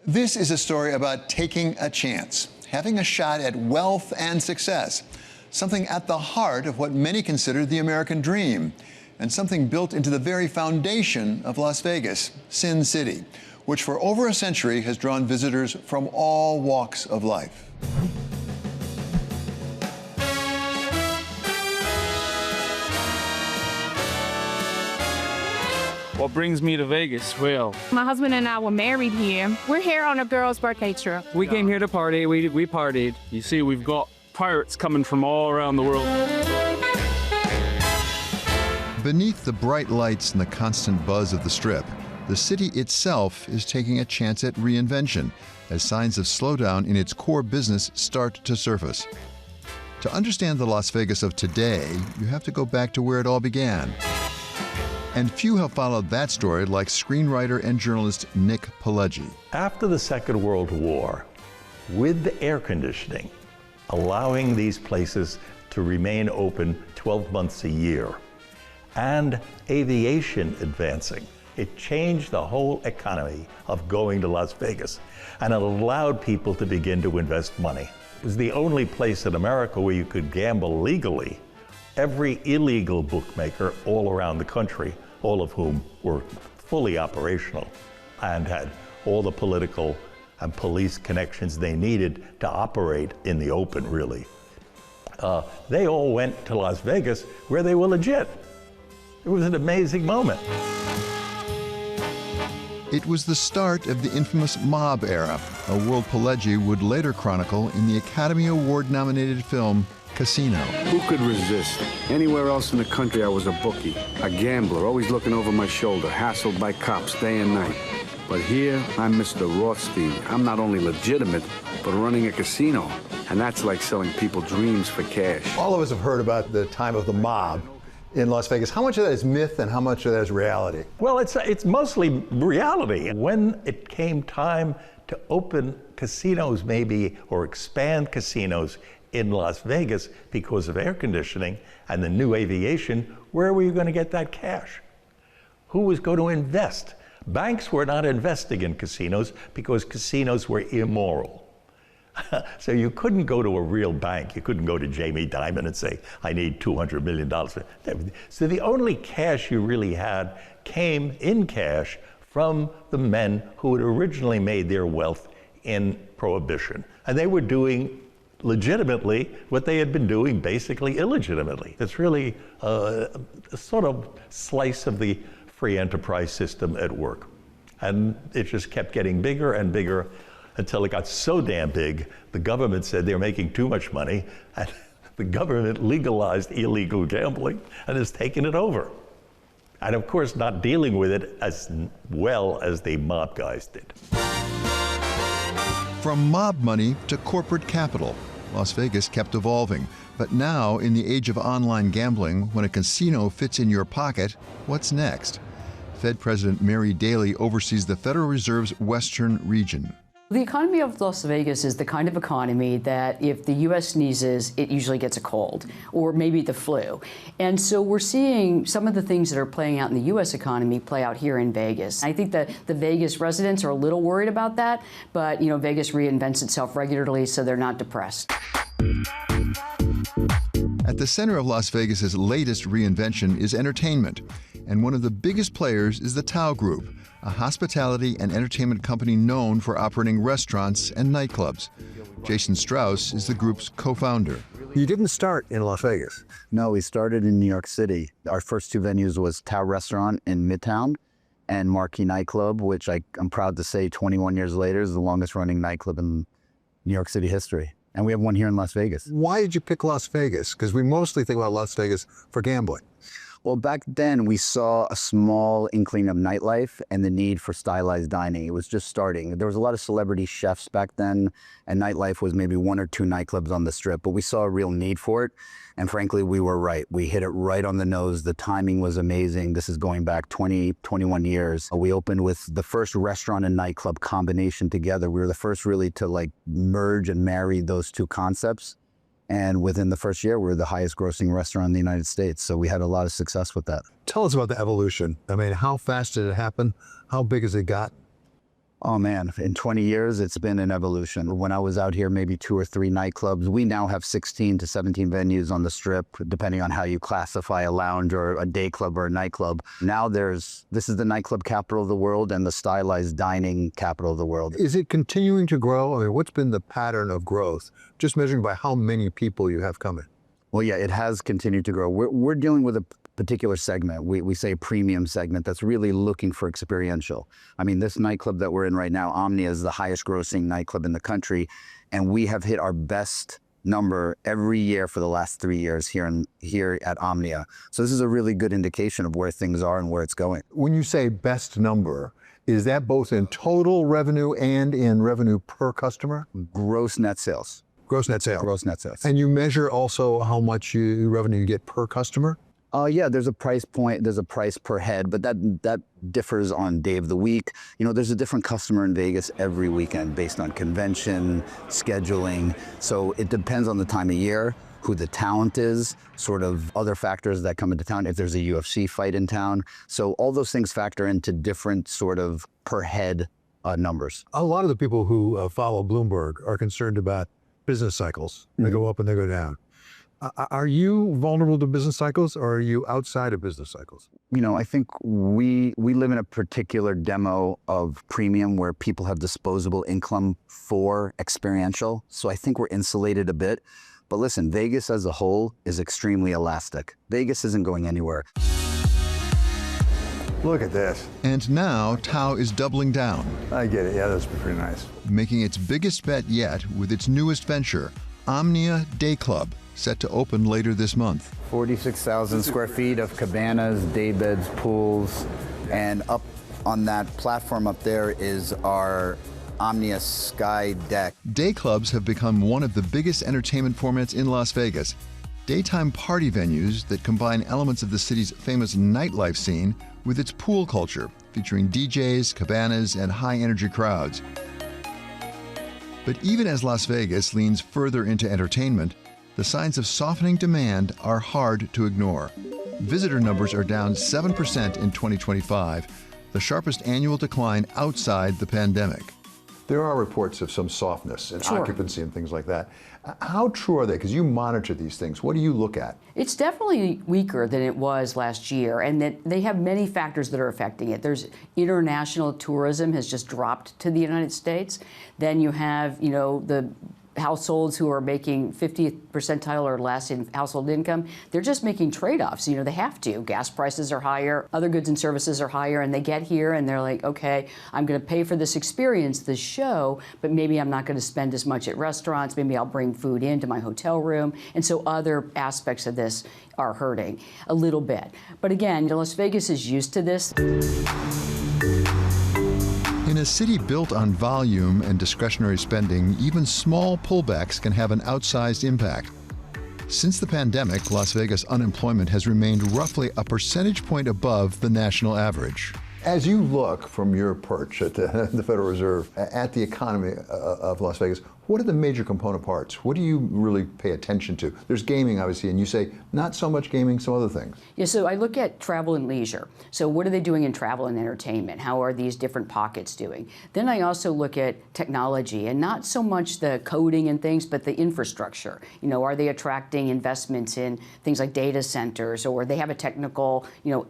This is a story about taking a chance, having a shot at wealth and success, something at the heart of what many consider the American dream, and something built into the very foundation of Las Vegas, Sin City, which for over a century has drawn visitors from all walks of life. What brings me to Vegas? Well, my husband and I were married here. We're here on a girl's birthday trip. we came here to party. We partied. You see, we've got pirates coming from all around the world. Beneath the bright lights and the constant buzz of the Strip, the city itself is taking a chance at reinvention as signs of slowdown in its core business start to surface. To understand the Las Vegas of today, you have to go back to where it all began. And few have followed that story like screenwriter and journalist Nick Pileggi. After the Second World War, with the air conditioning, allowing these places to remain open 12 months a year, and aviation advancing, it changed the whole economy of going to Las Vegas, and it allowed people to begin to invest money. It was the only place in America where you could gamble legally. Every illegal bookmaker all around the country, all of whom were fully operational and had all the political and police connections they needed to operate in the open, really. They all went to Las Vegas where they were legit. It was an amazing moment. It was the start of the infamous mob era, a world Pileggi would later chronicle in the Academy Award-nominated film Casino. Who could resist? Anywhere else in the country, I was a bookie, a gambler, always looking over my shoulder, hassled by cops day and night. But here, I'm Mr. Rothstein. I'm not only legitimate, but running a casino. And that's like selling people dreams for cash. All of us have heard about the time of the mob in Las Vegas. How much of that is myth and how much of that is reality? Well, it's mostly reality. When it came time to open casinos maybe, or expand casinos in Las Vegas because of air conditioning and the new aviation, where were you going to get that cash? Who was going to invest? Banks were not investing in casinos because casinos were immoral. So you couldn't go to a real bank. You couldn't go to Jamie Dimon and say, I need $200 million. So the only cash you really had came in cash from the men who had originally made their wealth in Prohibition. And they were doing legitimately what they had been doing basically illegitimately. It's really a sort of slice of the free enterprise system at work. And it just kept getting bigger and bigger until it got so damn big, the government said they're making too much money, and the government legalized illegal gambling and has taken it over. And of course, not dealing with it as well as the mob guys did. From mob money to corporate capital, Las Vegas kept evolving. But now, in the age of online gambling, when a casino fits in your pocket, what's next? Fed President Mary Daly oversees the Federal Reserve's Western region. The economy of Las Vegas is the kind of economy that if the U.S. sneezes, it usually gets a cold, or maybe the flu. And so we're seeing some of the things that are playing out in the U.S. economy play out here in Vegas. I think that the Vegas residents are a little worried about that, but Vegas reinvents itself regularly, so they're not depressed. At the center of Las Vegas's latest reinvention is entertainment, and one of the biggest players is the Tao Group, a hospitality and entertainment company known for operating restaurants and nightclubs. Jason Strauss is the group's co-founder. You didn't start in Las Vegas. No, we started in New York City. Our first two venues was Tao Restaurant in Midtown and Marquee Nightclub, which I'm proud to say 21 years later is the longest running nightclub in New York City history. And we have one here in Las Vegas. Why did you pick Las Vegas? Because we mostly think about Las Vegas for gambling. Well, back then we saw a small inkling of nightlife and the need for stylized dining. It was just starting. There was a lot of celebrity chefs back then, and nightlife was maybe one or two nightclubs on the Strip, but we saw a real need for it. And frankly, we were right. We hit it right on the nose. The timing was amazing. This is going back 21 years. We opened with the first restaurant and nightclub combination together. We were the first really to merge and marry those two concepts. And within the first year, we were the highest grossing restaurant in the United States. So we had a lot of success with that. Tell us about the evolution. I mean, how fast did it happen? How big has it got? Oh man, in 20 years, it's been an evolution. When I was out here, maybe 2 or 3 nightclubs. We now have 16 to 17 venues on the Strip, depending on how you classify a lounge or a day club or a nightclub. Now this is the nightclub capital of the world and the stylized dining capital of the world. Is it continuing to grow? I mean, what's been the pattern of growth, just measuring by how many people you have coming? Well, yeah, it has continued to grow. We're dealing with a particular segment. We say premium segment that's really looking for experiential. I mean, this nightclub that we're in right now, Omnia, is the highest grossing nightclub in the country. And we have hit our best number every year for the last 3 years here at Omnia. So this is a really good indication of where things are and where it's going. When you say best number, is that both in total revenue and in revenue per customer? Gross net sales. Gross net sales. Gross net sales. And you measure also how much revenue you get per customer? Yeah, there's a price point, there's a price per head, but that differs on day of the week. You know, there's a different customer in Vegas every weekend based on convention, scheduling. So it depends on the time of year, who the talent is, sort of other factors that come into town, if there's a UFC fight in town. So all those things factor into different sort of per head numbers. A lot of the people who follow Bloomberg are concerned about business cycles. They go up and they go down. Are you vulnerable to business cycles, or are you outside of business cycles? You know, I think we live in a particular demo of premium where people have disposable income for experiential. So I think we're insulated a bit. But listen, Vegas as a whole is extremely elastic. Vegas isn't going anywhere. Look at this. And now Tao is doubling down, I get it. Yeah, that's pretty nice. making its biggest bet yet with its newest venture, Omnia Day Club, set to open later this month. 46,000 square feet of cabanas, day beds, pools, and up on that platform up there is our Omnia Sky Deck. Day clubs have become one of the biggest entertainment formats in Las Vegas. Daytime party venues that combine elements of the city's famous nightlife scene with its pool culture, featuring DJs, cabanas, and high-energy crowds. But even as Las Vegas leans further into entertainment, the signs of softening demand are hard to ignore. Visitor numbers are down 7% in 2025, the sharpest annual decline outside the pandemic. There are reports of some softness in occupancy and things like that. How true are they? Because you monitor these things. What do you look at? It's definitely weaker than it was last year, and that they have many factors that are affecting it. There's international tourism has just dropped to the United States. Then you have, the households who are making 50th percentile or less in household income, they're just making trade-offs. They have to. Gas prices are higher, other goods and services are higher, and they get here and they're like, okay, I'm going to pay for this experience, this show, but maybe I'm not going to spend as much at restaurants. Maybe I'll bring food into my hotel room. And so other aspects of this are hurting a little bit. But again, Las Vegas is used to this. In a city built on volume and discretionary spending, even small pullbacks can have an outsized impact. Since the pandemic, Las Vegas unemployment has remained roughly a percentage point above the national average. As you look from your perch at the Federal Reserve at the economy of Las Vegas, what are the major component parts? What do you really pay attention to? There's gaming, obviously, and you say not so much gaming, some other things. Yeah, so I look at travel and leisure. So what are they doing in travel and entertainment? How are these different pockets doing? Then I also look at technology, and not so much the coding and things, but the infrastructure. Are they attracting investments in things like data centers, or they have a technical,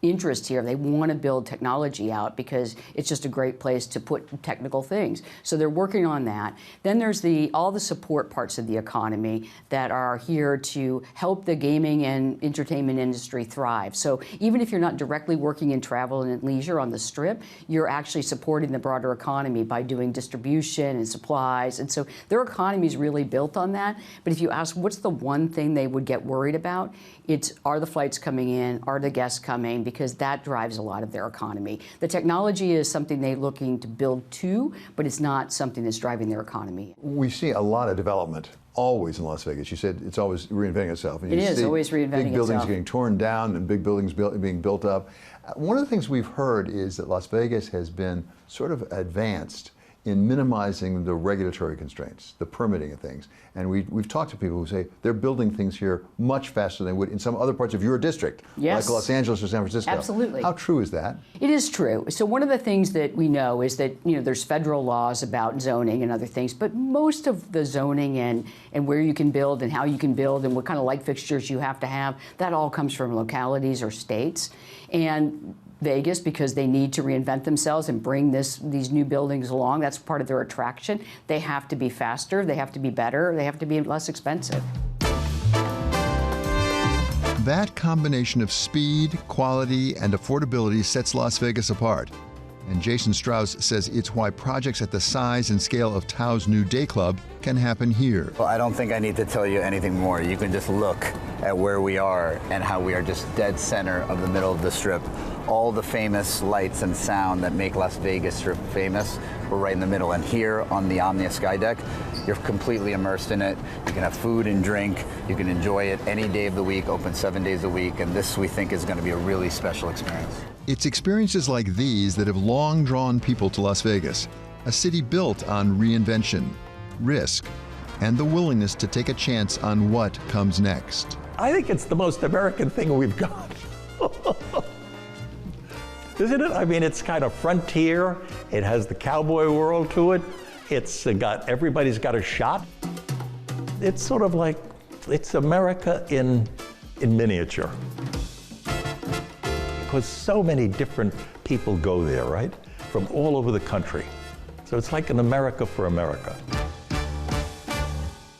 interest here? They want to build technology out because it's just a great place to put technical things. So they're working on that. Then there's all the support parts of the economy that are here to help the gaming and entertainment industry thrive. So even if you're not directly working in travel and leisure on the Strip, you're actually supporting the broader economy by doing distribution and supplies. And so their economy is really built on that. But if you ask what's the one thing they would get worried about, it's are the flights coming in, are the guests coming, because that drives a lot of their economy. The technology is something they're looking to build to, but it's not something that's driving their economy. We see a lot of development always in Las Vegas. You said it's always reinventing itself. And it is always reinventing itself. Big buildings getting torn down and big buildings being built up. One of the things we've heard is that Las Vegas has been sort of advanced in minimizing the regulatory constraints, the permitting of things. And we've talked to people who say they're building things here much faster than they would in some other parts of your district, Yes. like Los Angeles or San Francisco. Absolutely. How true is that? It is true. So one of the things that we know is that, there's federal laws about zoning and other things, but most of the zoning and where you can build and how you can build and what kind of light fixtures you have to have, that all comes from localities or states. And Vegas, because they need to reinvent themselves and bring these new buildings along, that's part of their attraction. They have to be faster, they have to be better, they have to be less expensive. That combination of speed, quality, and affordability sets Las Vegas apart. And Jason Strauss says it's why projects at the size and scale of Tao's new day club can happen here. Well, I don't think I need to tell you anything more. You can just look at where we are and how we are just dead center of the middle of the Strip. All the famous lights and sound that make Las Vegas Strip famous, we're right in the middle. And here on the Omnia Sky Deck, you're completely immersed in it. You can have food and drink. You can enjoy it any day of the week, open 7 days a week. And this, we think, is going to be a really special experience. It's experiences like these that have long drawn people to Las Vegas, a city built on reinvention, risk, and the willingness to take a chance on what comes next. I think it's the most American thing we've got. Isn't it? I mean, it's kind of frontier. It has the cowboy world to it. Everybody's got a shot. It's sort of like, it's America in miniature. Because so many different people go there, right? From all over the country. So it's like an America for America.